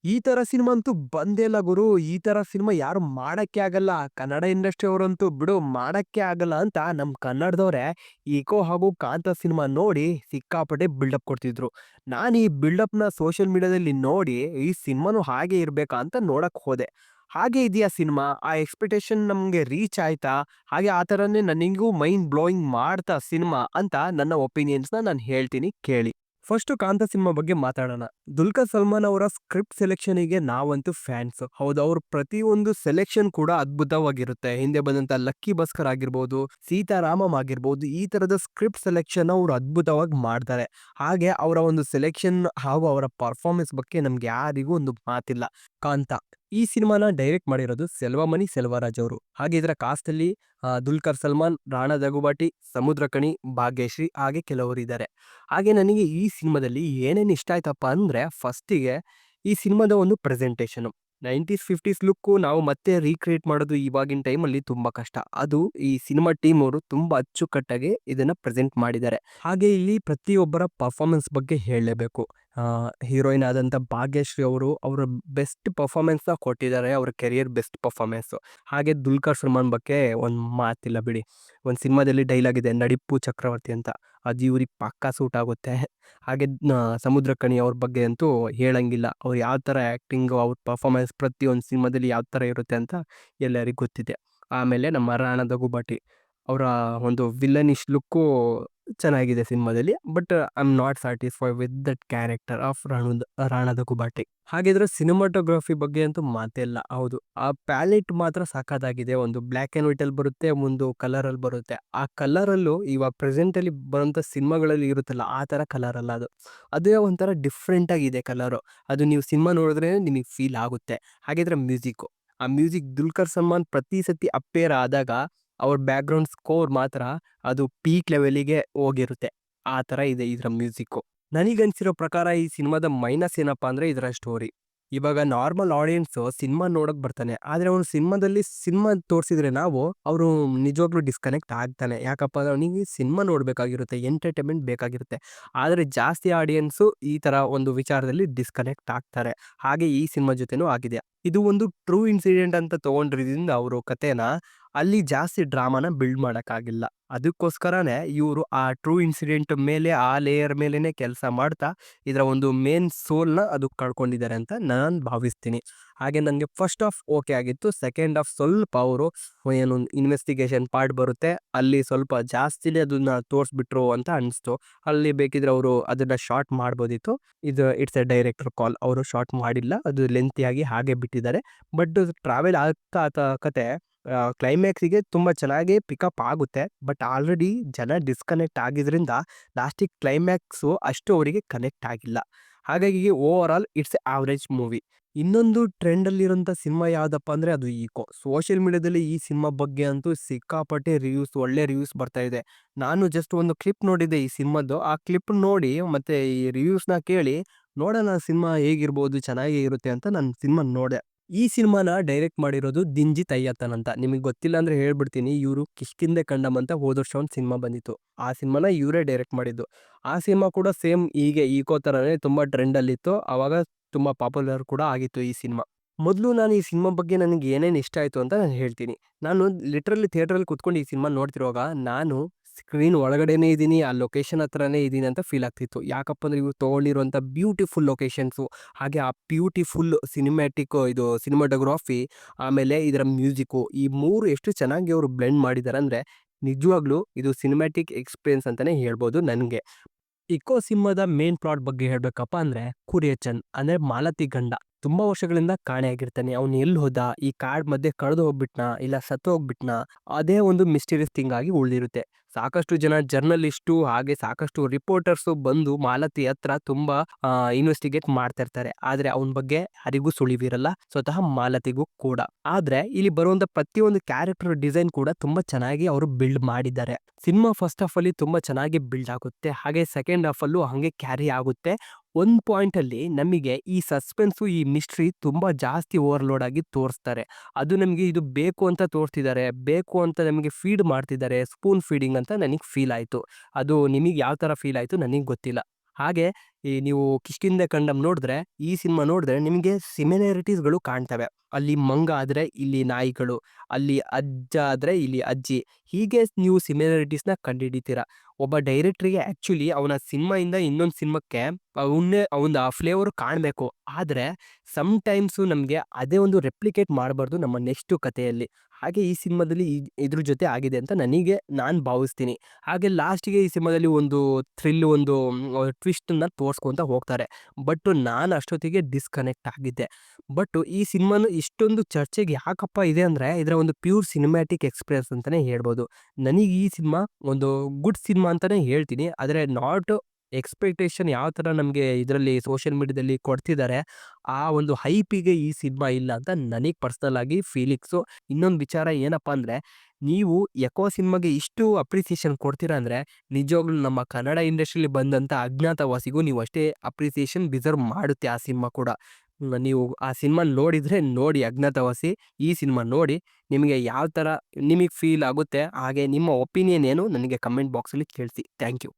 ಈ ತರ ಸಿನಿಮಾ ಅಂತೂ ಬಂದೇ ಇಲ್ಲ ಗುರು. ಈ ತರ ಸಿನಿಮಾ ಯಾರು ಮಾಡಕ್ಕೆ ಆಗಲ್ಲ. ಕನ್ನಡ ಇಂಡಸ್ಟ್ರಿ ಅವರಂತೂ ಬಿಡು ಮಾಡಕ್ಕೆ ಆಗಲ್ಲ ಅಂತ ನಮ್ ಕನ್ನಡದವ್ರೆ ಈಕೋ ಹಾಗೂ ಕಾಂತ ಸಿನಿಮಾ ನೋಡಿ ಸಿಕ್ಕಾಪಟ್ಟೆ ಬಿಲ್ಡಪ್ ಕೊಡ್ತಿದ್ರು. ನಾನ್ ಈ ಬಿಲ್ಡಪ್‌ನ ಸೋಷಿಯಲ್ ಮೀಡಿಯಾದಲ್ಲಿ ನೋಡಿ ಈ ಸಿನಿಮಾನು ಹಾಗೆ ಇರ್ಬೇಕಾ ಅಂತ ನೋಡಕ್ ಹೋದೆ. ಹಾಗೆ ಇದೆಯಾ ಸಿನಿಮಾ? ಆ ಎಕ್ಸ್‌ಪೆಕ್ಟೇಷನ್ ನಮ್ಗೆ ರೀಚ್ ಆಯ್ತಾ? ಹಾಗೆ ಆ ತರನೇ ನನಿಗೂ ಮೈಂಡ್ ಬ್ಲೋಯಿಂಗ್ ಮಾಡ್ತಾ ಸಿನಿಮಾ ಅಂತ ನನ್ನ ಒಪಿನಿಯನ್ಸ್‌ನ ನಾನ್ ಹೇಳ್ತೀನಿ ಕೇಳಿ. ಫಸ್ಟು ಕಾಂತ ಸಿನಿಮಾ ಬಗ್ಗೆ ಮಾತಾಡೋಣ. ದುಲ್ಕರ್ ಸಲ್ಮಾನ್ ಅವರ ಸ್ಕ್ರಿಪ್ಟ್ ಸೆಲೆಕ್ಷನ್‌ಗೆ ನಾವಂತೂ ಫ್ಯಾನ್ಸ್. ಹೌದು, ಅವ್ರ ಪ್ರತಿಯೊಂದು ಸೆಲೆಕ್ಷನ್ ಕೂಡ ಅದ್ಭುತವಾಗಿರುತ್ತೆ. ಹಿಂದೆ ಬಂದಂತ ಲಕ್ಕಿ ಭಾಸ್ಕರ್ ಆಗಿರ್ಬೋದು, ಸೀತಾರಾಮಂ ಆಗಿರ್ಬೋದು, ಈ ತರದ ಸ್ಕ್ರಿಪ್ಟ್ ಸೆಲೆಕ್ಷನ್ ಅವ್ರು ಅದ್ಭುತವಾಗಿ ಮಾಡ್ತಾರೆ. ಹಾಗೆ ಅವರ ಒಂದು ಸೆಲೆಕ್ಷನ್ ಹಾಗೂ ಅವರ ಪರ್ಫಾರ್ಮೆನ್ಸ್ ಬಗ್ಗೆ ನಮ್ಗೆ ಯಾರಿಗೂ ಒಂದು ಮಾತಿಲ್ಲ. ಕಾಂತ ಈ ಸಿನಿಮಾನ ಡೈರೆಕ್ಟ್ ಮಾಡಿರೋದು ಸೆಲ್ವಮಣಿ ಸೆಲ್ವರಾಜ್ ಅವರು. ಹಾಗೆ ಇದರ ಕಾಸ್ಟಲ್ಲಿ ದುಲ್ಕರ್ ಸಲ್ಮಾನ್, ರಾಣಾ ದಗುಬಾಟಿ, ಸಮುದ್ರಖನಿ, ಭಾಗ್ಯಶ್ರೀ ಹಾಗೆ ಕೆಲವರಿದ್ದಾರೆ. ಹಾಗೆ ನನಗೆ ಈ ಸಿನಿಮಾದಲ್ಲಿ ಏನೇನು ಇಷ್ಟ ಆಯ್ತಪ್ಪ ಅಂದ್ರೆ ಫಸ್ಟಿಗೆ ಈ ಸಿನಿಮಾದ ಒಂದು ಪ್ರೆಸೆಂಟೇಷನ್ 90s 50s ಲುಕ್ಕು ನಾವು ಮತ್ತೆ ರೀಕ್ರಿಯೇಟ್ ಮಾಡೋದು ಇವಾಗಿನ ಟೈಮಲ್ಲಿ ತುಂಬಾ ಕಷ್ಟ. ಅದು ಈ ಸಿನಿಮಾ ಟೀಮ್ ಅವರು ತುಂಬಾ ಅಚ್ಚುಕಟ್ಟಾಗಿ ಇದನ್ನ ಪ್ರೆಸೆಂಟ್ ಮಾಡಿದ್ದಾರೆ. ಹಾಗೆ ಇಲ್ಲಿ ಪ್ರತಿಯೊಬ್ಬರ ಪರ್ಫಾರ್ಮೆನ್ಸ್ ಬಗ್ಗೆ ಹೇಳಲೇಬೇಕು. ಹೀರೋಯಿನ್ ಆದಂತ ಭಾಗ್ಯಶ್ರೀ ಅವರು ಅವರ ಬೆಸ್ಟ್ ಪರ್ಫಾರ್ಮೆನ್ಸ್ ನ ಕೊಟ್ಟಿದ್ದಾರೆ. ಅವರ ಕೆರಿಯರ್ ಬೆಸ್ಟ್ ಪರ್ಫಾರ್ಮೆನ್ಸ್. ಹಾಗೆ ದುಲ್ಕರ್ ಸಲ್ಮಾನ್ ಬಗ್ಗೆ ಒಂದ್ ಮಾತಿಲ್ಲ ಬಿಡಿ. ಒಂದ್ ಸಿನಿಮಾದಲ್ಲಿ ಡೈಲಾಗ್ ಇದೆ, ನಡಿಪ್ಪು ಚಕ್ರವರ್ತಿ ಅಂತ. ಅದು ಇವ್ರಿಗೆ ಪಕ್ಕಾ ಸೂಟ್ ಆಗುತ್ತೆ. ಹಾಗೆ ಸಮುದ್ರಖನಿ ಅವ್ರ ಬಗ್ಗೆ ಅಂತೂ ಹೇಳಂಗಿಲ್ಲ. ಅವ್ರು ಯಾವ ಥರ ಆ್ಯಕ್ಟಿಂಗು, ಅವ್ರ ಪರ್ಫಾರ್ಮೆನ್ಸ್ ಪ್ರತಿಯೊಂದು ಸಿನಿಮಾದಲ್ಲಿ ಯಾವ ಥರ ಇರುತ್ತೆ ಅಂತ ಎಲ್ಲರಿಗೂ ಗೊತ್ತಿದೆ. ಆಮೇಲೆ ನಮ್ಮ ರಾಣಾ ದಗುಬಾಟಿ ಅವರ ಒಂದು ವಿಲನಿಶ್ ಲುಕ್ಕು ಚೆನ್ನಾಗಿದೆ ಸಿನಿಮಾದಲ್ಲಿ. But I am not satisfied with that character of Rana Daggubati. ಹಾಗಿದ್ರೆ ಸಿನಿಮಾಟೋಗ್ರಫಿ ಬಗ್ಗೆ ಅಂತೂ ಮಾತೇ ಇಲ್ಲ. ಹೌದು, ಆ ಪ್ಯಾಲೆಟ್ ಮಾತ್ರ ಸಖತ್ತಾಗಿದೆ. ಒಂದು ಬ್ಲ್ಯಾಕ್ ಆ್ಯಂಡ್ ವೈಟ್ ಅಲ್ಲಿ ಬರುತ್ತೆ, ಒಂದು ಕಲರ್ ಅಲ್ಲಿ ಬರುತ್ತೆ. ಆ ಕಲರ್ ಅಲ್ಲೂ ಇವಾಗ ಪ್ರೆಸೆಂಟ್ ಅಲ್ಲಿ ಬರುವಂತ ಸಿನಿಮಾಗಳಲ್ಲಿ ಇರುತ್ತಲ್ಲ ಆ ತರ ಕಲರ್ ಅಲ್ಲ ಅದು. ಅದೇ ಒಂಥರ ಡಿಫ್ರೆಂಟ್ ಆಗಿದೆ ಕಲರು. ಅದು ನೀವು ಸಿನಿಮಾ ನೋಡಿದ್ರೆ ನಿಮಗೆ ಫೀಲ್ ಆಗುತ್ತೆ. ಹಾಗಿದ್ರೆ ಮ್ಯೂಸಿಕ್, ಆ ಮ್ಯೂಸಿಕ್ ದುಲ್ಕರ್ ಸಲ್ಮಾನ್ ಪ್ರತಿ ಸತಿ ಅಪ್ಪೇರ್ ಆದಾಗ ಅವ್ರ ಬ್ಯಾಕ್ಗ್ರೌಂಡ್ ಸ್ಕೋರ್ ಮಾತ್ರ ಅದು ಪೀಕ್ ಲೆವೆಲಿಗೆ ಹೋಗಿರುತ್ತೆ. ಆ ತರ ಇದೆ ಇದರ ಮ್ಯೂಸಿಕ್. ನನಗನ್ಸಿರೋ ಪ್ರಕಾರ ಈ ಸಿನಿಮಾದ ಮೈನಸ್ ಏನಪ್ಪಾ ಅಂದ್ರೆ ಇದರ ಸ್ಟೋರಿ. ಇವಾಗ ನಾರ್ಮಲ್ ಆಡಿಯನ್ಸ್ ಸಿನಿಮಾ ನೋಡಕ್ ಬರ್ತಾನೆ, ಆದ್ರೆ ಅವ್ನು ಸಿನಿಮಾದಲ್ಲಿ ಸಿನಿಮಾ ತೋರಿಸಿದ್ರೆ ಅವರು ನಿಜವಾಗ್ಲೂ ಡಿಸ್ಕನೆಕ್ಟ್ ಆಗ್ತಾನೆ. ಯಾಕಪ್ಪ ಅಂದ್ರೆ ಅವನಿಗೆ ಸಿನಿಮಾ ನೋಡ್ಬೇಕಾಗಿರುತ್ತೆ, ಎಂಟರ್ಟೈನ್ಮೆಂಟ್ ಬೇಕಾಗಿರುತ್ತೆ. ಆದ್ರೆ ಜಾಸ್ತಿ ಆಡಿಯನ್ಸು ಈ ತರ ಒಂದು ವಿಚಾರದಲ್ಲಿ ಡಿಸ್ಕನೆಕ್ಟ್ ಆಗ್ತಾರೆ. ಹಾಗೆ ಈ ಸಿನಿಮಾ ಜೊತೆನೂ ಆಗಿದೆ. ಇದು ಒಂದು ಟ್ರೂ ಇನ್ಸಿಡೆಂಟ್ ಅಂತ ತಗೊಂಡಿರೋದ್ರಿಂದ ಅವರು ಕತೆನ ಅಲ್ಲಿ ಜಾಸ್ತಿ ಡ್ರಾಮಾನ ಬಿಲ್ಡ್ ಮಾಡಕ್ಕಾಗಿಲ್ಲ. ಅದಕ್ಕೋಸ್ಕರನೇ ಇವರು ಆ ಟ್ರೂ ಇನ್ಸಿಡೆಂಟ್ ಮೇಲೆ ಆ ಲೇಯರ್ ಮೇಲೆನೆ ಕೆಲಸ ಮಾಡ್ತಾ ಇದರ ಒಂದು ಮೇನ್ ಸೋಲ್‌ನ ಅದು ಕಳ್ಕೊಂಡಿದ್ದಾರೆ ಅಂತ ನಾನ್ ಭಾವಿಸ್ತೀನಿ. ಹಾಗೆ ನನಗೆ ಫಸ್ಟ್ ಹಾಫ್ ಓಕೆ ಆಗಿತ್ತು. ಸೆಕೆಂಡ್ ಹಾಫ್ ಸ್ವಲ್ಪ ಅವರು ಏನು ಇನ್ವೆಸ್ಟಿಗೇಷನ್ ಪಾರ್ಟ್ ಬರುತ್ತೆ, ಅಲ್ಲಿ ಸ್ವಲ್ಪ ಜಾಸ್ತಿನೇ ಅದನ್ನ ತೋರಿಸ್ಬಿಟ್ರು ಅಂತ ಅನಿಸ್ತು. ಅಲ್ಲಿ ಬೇಕಿದ್ರೆ ಅವರು ಅದನ್ನ ಶಾರ್ಟ್ ಮಾಡ್ಬೋದಿತ್ತು. ಇದು ಇಟ್ಸ್ ಎ ಡೈರೆಕ್ಟರ್ ಕಾಲ್. ಅವರು ಶಾರ್ಟ್ ಮಾಡಿಲ್ಲ. ಅದು ಲೆಂಥಿಯಾಗಿ ಹಾಗೆ ಬಿಟ್ಟಿದ್ದಾರೆ. ಬಟ್ ಟ್ರಾವೆಲ್ ಆಗ್ತಾ ಕತೆ ಕ್ಲೈಮ್ಯಾಕ್ಸಿಗೆ ತುಂಬ ಚೆನ್ನಾಗಿ ಪಿಕಪ್ ಆಗುತ್ತೆ. ಬಟ್ ಆಲ್ರೆಡಿ ಜನ ಡಿಸ್ಕನೆಕ್ಟ್ ಆಗಿದ್ರಿಂದ ಲಾಸ್ಟಿಗೆ ಕ್ಲೈಮ್ಯಾಕ್ಸು ಅಷ್ಟು ಅವರಿಗೆ ಕನೆಕ್ಟ್ ಆಗಿಲ್ಲ. ಹಾಗಾಗಿ over all it's A average movie. ಇನ್ನೊಂದು ಟ್ರೆಂಡಲ್ಲಿರೋಂಥ ಸಿನಿಮಾ ಯಾವುದಪ್ಪ ಅಂದರೆ ಅದು ಈಕೋ. ಸೋಷಿಯಲ್ ಮೀಡಿಯಾದಲ್ಲಿ ಈ ಸಿನಿಮಾ ಬಗ್ಗೆ ಅಂತೂ ಸಿಕ್ಕಾಪಟ್ಟೆ ರಿವ್ಯೂಸ್, ಒಳ್ಳೆ ರಿವ್ಯೂಸ್ ಬರ್ತಾ ಇದೆ. ನಾನು ಜಸ್ಟ್ ಒಂದು ಕ್ಲಿಪ್ ನೋಡಿದ್ದೆ ಈ ಸಿನಿಮಾದ್ದು. ಆ ಕ್ಲಿಪ್ ನೋಡಿ ಮತ್ತೆ ಈ ರಿವ್ಯೂಸ್‌ನ ಕೇಳಿ ನೋಡೋಣ ಸಿನಿಮಾ ಹೇಗಿರ್ಬೋದು, ಚೆನ್ನಾಗೇ ಇರುತ್ತೆ ಅಂತ ನಾನು ಸಿನಿಮಾ ನೋಡೆ. ಈ ಸಿನಿಮಾನ ಡೈರೆಕ್ಟ್ ಮಾಡಿರೋದು ದಿನ್‌ಜಿತ್ ಅಯ್ಯತನ್ ಅಂತ. ನಿಮಗೆ ಗೊತ್ತಿಲ್ಲ ಅಂದ್ರೆ ಹೇಳ್ಬಿಡ್ತೀನಿ. ಇವರು ಕಿಷ್ಕಿಂದೆ ಕಂಡಮ್ ಅಂತ ಹೋದ ವರ್ಷ ಒಂದು ಸಿನಿಮಾ ಬಂದಿತ್ತು. ಆ ಸಿನಿಮಾನ ಇವರೇ ಡೈರೆಕ್ಟ್ ಮಾಡಿದ್ದು. ಆ ಸಿನಿಮಾ ಕೂಡ ಸೇಮ್ ಹೀಗೆ ಈಕೋ ಥರನೇ ತುಂಬಾ ಟ್ರೆಂಡಲ್ಲಿತ್ತು. ಆವಾಗ ತುಂಬಾ ಪಾಪ್ಯುಲರ್ ಕೂಡ ಆಗಿತ್ತು ಈ ಸಿನಿಮಾ. ಮೊದಲು ನಾನು ಈ ಸಿನಿಮಾ ಬಗ್ಗೆ ನನಗೆ ಏನೇನು ಇಷ್ಟ ಆಯಿತು ಅಂತ ನಾನು ಹೇಳ್ತೀನಿ. ನಾನು ಲಿಟ್ರಲಿ ಥಿಯೇಟ್ರಲ್ಲಿ ಕೂತ್ಕೊಂಡು ಈ ಸಿನಿಮಾ ನೋಡ್ತಿರುವಾಗ ನಾನು ಸ್ಕ್ರೀನ್ ಒಳಗಡೆನೇ ಇದ್ದೀನಿ, ಆ ಲೊಕೇಶನ್ ಹತ್ರನೇ ಇದ್ದೀನಿ ಅಂತ ಫೀಲ್ ಆಗ್ತಿತ್ತು. ಯಾಕಪ್ಪ ಅಂದ್ರೆ ಇವ್ರು ತೊಗೊಂಡಿರುವಂಥ ಬ್ಯೂಟಿಫುಲ್ ಲೊಕೇಶನ್ಸು, ಹಾಗೆ ಆ ಬ್ಯೂಟಿಫುಲ್ ಸಿನಿಮ್ಯಾಟಿಕ್ ಇದು ಸಿನಿಮಾಟೋಗ್ರಫಿ, ಆಮೇಲೆ ಇದರ ಮ್ಯೂಸಿಕ್ಕು, ಈ 3 ಎಷ್ಟು ಚೆನ್ನಾಗಿ ಅವರು ಬ್ಲೆಂಡ್ ಮಾಡಿದ್ದಾರೆ ಅಂದರೆ ನಿಜವಾಗ್ಲೂ ಇದು ಸಿನಿಮ್ಯಾಟಿಕ್ ಎಕ್ಸ್‌ಪೀರಿಯನ್ಸ್ ಅಂತಾನೆ ಹೇಳ್ಬೋದು ನನಗೆ. ಇಕೋ ಸಿನಿಮಾದ ಮೇನ್ ಪ್ಲಾಟ್ ಬಗ್ಗೆ ಹೇಳ್ಬೇಕಪ್ಪ ಅಂದ್ರೆ ಕುರಿಯಚ್ಚನ್ ಅಂದ್ರೆ ಮಾಲತಿ ಗಂಡ ತುಂಬಾ ವರ್ಷಗಳಿಂದ ಕಾಣೆಯಾಗಿರ್ತಾನೆ. ಅವ್ನು ಎಲ್ಲಿ ಹೋದ, ಈ ಕಾಡ್ ಮಧ್ಯೆ ಕಳೆದು ಹೋಗ್ಬಿಟ್ನಾ ಇಲ್ಲ ಸತ್ತು ಹೋಗ್ಬಿಟ್ನಾ, ಅದೇ ಒಂದು ಮಿಸ್ಟೀರಿಯಸ್ ಥಿಂಗ್ ಆಗಿ ಉಳಿದಿರುತ್ತೆ. ಸಾಕಷ್ಟು ಜನ ಜರ್ನಲಿಸ್ಟು ಹಾಗೆ ಸಾಕಷ್ಟು ರಿಪೋರ್ಟರ್ಸು ಬಂದು ಮಾಲತಿ ಹತ್ರ ತುಂಬಾ ಇನ್ವೆಸ್ಟಿಗೇಟ್ ಮಾಡ್ತಾ ಇರ್ತಾರೆ. ಆದ್ರೆ ಅವನ ಬಗ್ಗೆ ಯಾರಿಗೂ ಸುಳಿವಿರಲ್ಲ, ಸ್ವತಃ ಮಾಲತಿಗೂ ಕೂಡ. ಆದ್ರೆ ಇಲ್ಲಿ ಬರುವಂತ ಪ್ರತಿಯೊಂದು ಕ್ಯಾರೆಕ್ಟರ್ ಡಿಸೈನ್ ಕೂಡ ತುಂಬಾ ಚೆನ್ನಾಗಿ ಅವರು ಬಿಲ್ಡ್ ಮಾಡಿದ್ದಾರೆ. ಸಿನಿಮಾ ಫಸ್ಟ್ ಹಾಫ್ ಅಲ್ಲಿ ತುಂಬಾ ಚೆನ್ನಾಗಿ ಬಿಲ್ಡ್ ಆಗುತ್ತೆ, ಹಾಗೆ ಸೆಕೆಂಡ್ ಹಾಫ್ ಅಲ್ಲೂ ಹಂಗೆ ಕ್ಯಾರಿ ಆಗುತ್ತೆ. ಒಂದ್ ಪಾಯಿಂಟ್ ಅಲ್ಲಿ ನಮಗೆ ಈ ಸಸ್ಪೆನ್ಸು, ಈ ಮಿಸ್ಟ್ರಿ ತುಂಬಾ ಜಾಸ್ತಿ ಓವರ್‌ಲೋಡ್ ಆಗಿ ತೋರಿಸ್ತಾರೆ. ಅದು ನಮಗೆ ಇದು ಬೇಕು ಅಂತ ತೋರಿಸ್ತಿದ್ದಾರೆ, ಬೇಕು ಅಂತ ನಮಗೆ ಫೀಡ್ ಮಾಡ್ತಿದ್ದಾರೆ, ಸ್ಪೂನ್ ಫೀಡಿಂಗ್ ಅಂತ ನನಗೆ ಫೀಲ್ ಆಯ್ತು. ಅದು ನಿಮಗೆ ಯಾವ ತರ ಫೀಲ್ ಆಯ್ತು ನನಗೆ ಗೊತ್ತಿಲ್ಲ. ಹಾಗೆ ಈ ನೀವು ಕಿಷ್ಕಿಂದೆ ಕಂಡಂ ನೋಡಿದ್ರೆ, ಈ ಸಿನಿಮಾ ನೋಡಿದ್ರೆ ನಿಮಗೆ ಸಿಮಿಲಾರಿಟೀಸ್‌ಗಳು ಕಾಣ್ತವೆ. ಅಲ್ಲಿ ಮಂಗ ಆದ್ರೆ ಇಲ್ಲಿ ನಾಯಿಗಳು, ಅಲ್ಲಿ ಅಜ್ಜ ಆದ್ರೆ ಇಲ್ಲಿ ಅಜ್ಜಿ. ಹೀಗೆ ನೀವು ಸಿಮಿಲಾರಿಟೀಸ್‌ನ ಕಂಡುಹಿಡಿತೀರಾ. ಒಬ್ಬ ಡೈರೆಕ್ಟರ್‌ಗೆ ಆಕ್ಚುಲಿ ಅವನ ಸಿನಿಮಾಯಿಂದ ಇನ್ನೊಂದು ಸಿನಿಮಾಕ್ಕೆ ಅವ್ನ ಆ ಫ್ಲೇವರ್ ಕಾಣಬೇಕು. ಆದ್ರೆ ಸಮ್ ಟೈಮ್ಸು ನಮಗೆ ಅದೇ ಒಂದು ರೆಪ್ಲಿಕೇಟ್ ಮಾಡಬಾರ್ದು ನಮ್ಮ ನೆಕ್ಸ್ಟ್ ಕಥೆಯಲ್ಲಿ. ಹಾಗೆ ಈ ಸಿನಿಮಾದಲ್ಲಿ ಇದ್ರ ಜೊತೆ ಆಗಿದೆ ಅಂತ ನಾನು ಭಾವಿಸ್ತೀನಿ. ಹಾಗೆ ಲಾಸ್ಟ್‌ಗೆ ಈ ಸಿನಿಮಾದಲ್ಲಿ ಒಂದು ಥ್ರಿಲ್, ಒಂದು ಟ್ವಿಸ್ಟನ್ನ ತೋರ್ಸ್ಕೊಂತ ಹೋಗ್ತಾರೆ. ಬಟ್ ನಾನು ಅಷ್ಟೊತ್ತಿಗೆ ಡಿಸ್ಕನೆಕ್ಟ್ ಆಗಿದ್ದೆ. ಬಟ್ ಈ ಸಿನಿಮಾನು ಇಷ್ಟೊಂದು ಚರ್ಚೆಗೆ ಯಾಕಪ್ಪ ಇದೆ ಅಂದ್ರೆ, ಇದರ ಒಂದು ಪ್ಯೂರ್ ಸಿನಿಮ್ಯಾಟಿಕ್ ಎಕ್ಸ್‌ಪ್ರೆಸ್ ಅಂತಾನೆ ಹೇಳ್ಬೋದು. ನನಗೆ ಈ ಸಿನಿಮಾ ಒಂದು ಗುಡ್ ಸಿನಿಮಾ ಅಂತಾನೆ ಹೇಳ್ತೀನಿ. ಆದರೆ ನಾಟ್ ಎಕ್ಸ್‌ಪೆಕ್ಟೇಷನ್ ಯಾವ ಥರ ನಮಗೆ ಇದರಲ್ಲಿ ಸೋಷಿಯಲ್ ಮೀಡಿಯಾದಲ್ಲಿ ಕೊಡ್ತಿದ್ದಾರೆ, ಆ ಒಂದು ಹೈಪಿಗೆ ಈ ಸಿನಿಮಾ ಇಲ್ಲ ಅಂತ ನನಗೆ ಪರ್ಸನಲ್ ಆಗಿ ಫೀಲಿಂಗ್ಸು. ಇನ್ನೊಂದು ವಿಚಾರ ಏನಪ್ಪಾ ಅಂದ್ರೆ, ನೀವು ಎಕೋ ಸಿನಿಮಾಗೆ ಇಷ್ಟು ಅಪ್ರಿಸಿಯೇಷನ್ ಕೊಡ್ತೀರಾ ಅಂದ್ರೆ, ನಿಜವಾಗ್ಲೂ ನಮ್ಮ ಕನ್ನಡ ಇಂಡಸ್ಟ್ರಿಯಲ್ಲಿ ಬಂದಂಥ ಅಜ್ಞಾತವಾಸಿಗೂ ನೀವು ಅಷ್ಟೇ ಅಪ್ರಿಸಿಯೇಷನ್ ಡಿಸರ್ವ್ ಮಾಡುತ್ತೆ ಆ ಸಿನಿಮಾ ಕೂಡ. ನೀವು ಆ ಸಿನಿಮಾ ನೋಡಿದ್ರೆ ನೋಡಿ ಅಜ್ಞಾತವಾಸಿ. ಈ ಸಿನಿಮಾ ನೋಡಿ ನಿಮಗೆ ಯಾವ ಥರ ನಿಮಗೆ ಫೀಲ್ ಆಗುತ್ತೆ, ಹಾಗೆ ನಿಮ್ಮ ಒಪಿನಿಯನ್ ಏನು ನನಗೆ ಕಮೆಂಟ್ ಬಾಕ್ಸಲ್ಲಿ ತಿಳಿಸಿ. Thank you.